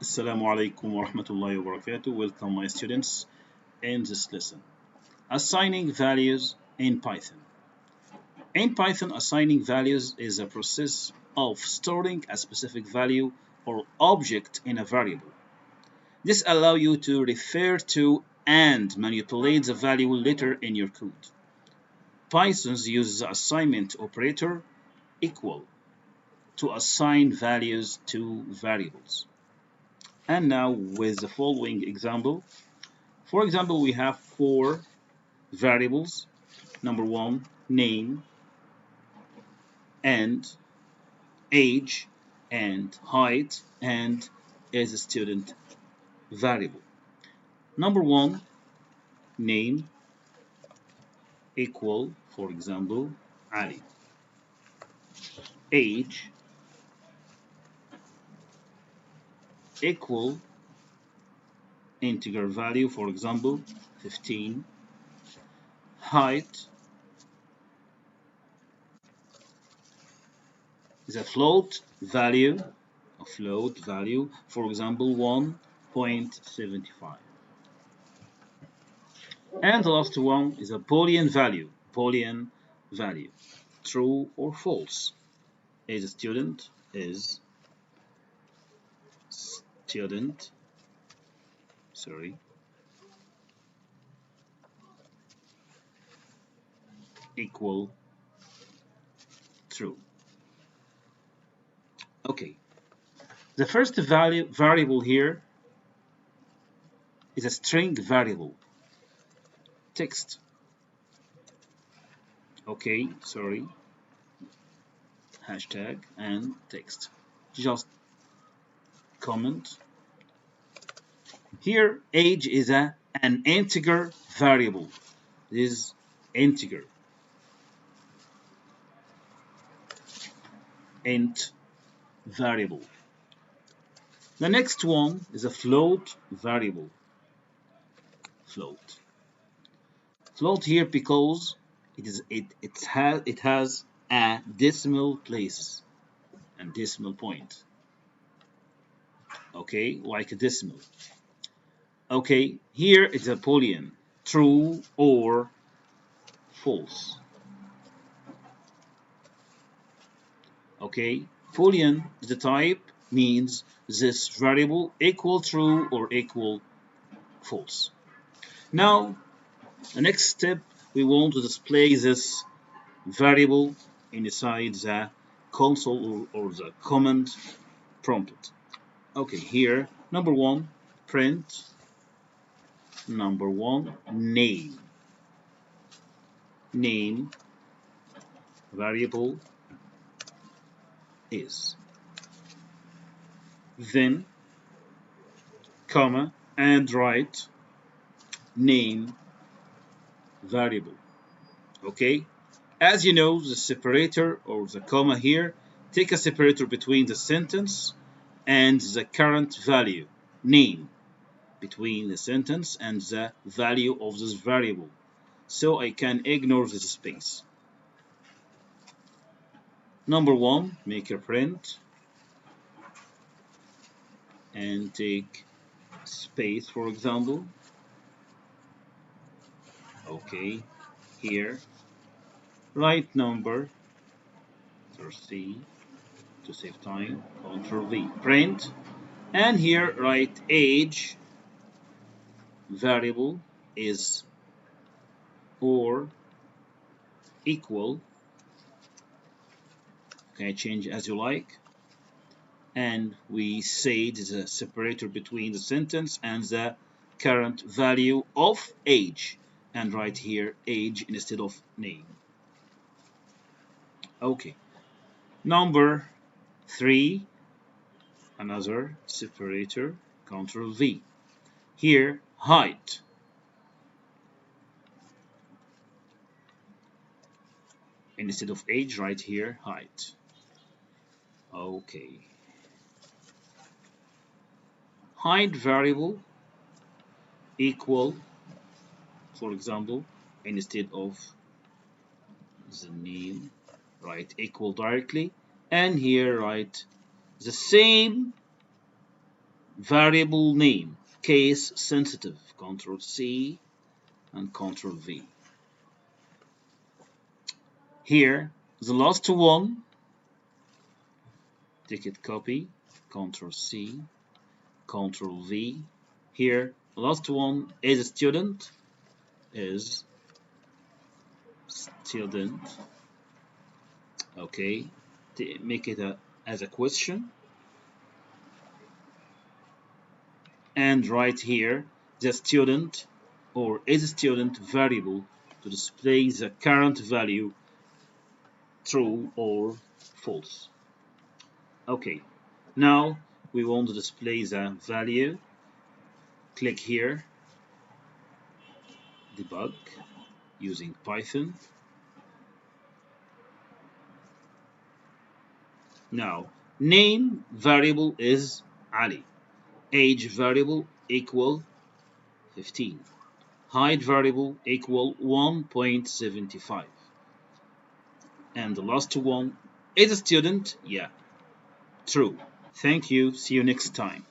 Assalamu alaikum wa rahmatullahi wa barakatuh. Welcome, my students, in this lesson. Assigning values in Python. In Python, assigning values is a process of storing a specific value or object in a variable. This allows you to refer to and manipulate the value later in your code. Python uses the assignment operator equal to assign values to variables. And now with the following example. For example, we have four variables. Number one, name and age and height and as a student variable. Number one, name equal, for example, Ali. Age equal integer value, for example, 15. Height is a float value, for example, 1.75. And the last one is a boolean value, true or false. Is student equal true. Okay, the first variable here is a string variable, text. Okay, hashtag and text. Just comment. Here, age is an integer variable. This is integer. Int variable. The next one is a float variable. Float here because it has a decimal place and decimal point. Okay, like a decimal. Okay, here it's a boolean, true or false. Okay, boolean is the type, means this variable equal true or equal false. Now, the next step, we want to display this variable inside the console or the command prompt. Okay, here, number one, print, number one, name. Name variable is. Then, comma, and write name variable. Okay, as you know, the separator or the comma here, take a separator between the sentence and the current value, name, between the sentence and the value of this variable. So I can ignore this space. Number one, make a print and take space, for example. Okay, here, write number, C to save time, Ctrl V, print, and here write age variable is or equal. Okay, change as you like. And we say the separator between the sentence and the current value of age, and write here age instead of name. Okay, number 3, another separator, Ctrl V. Here, height. Instead of age, write here height. Okay. Height variable equal, for example, instead of the name, write equal directly, and here write the same variable name, case sensitive, Ctrl C and Ctrl V. Here, the last one, ticket copy, Ctrl C, Ctrl V. Here, last one is student, okay, to make it as a question, and right here the student or is student variable to display the current value true or false. Okay, now we want to display the value. Click here, debug using Python. Now name variable is Ali, age variable equal 15, height variable equal 1.75, and the last one is a student, yeah, true. Thank you, see you next time.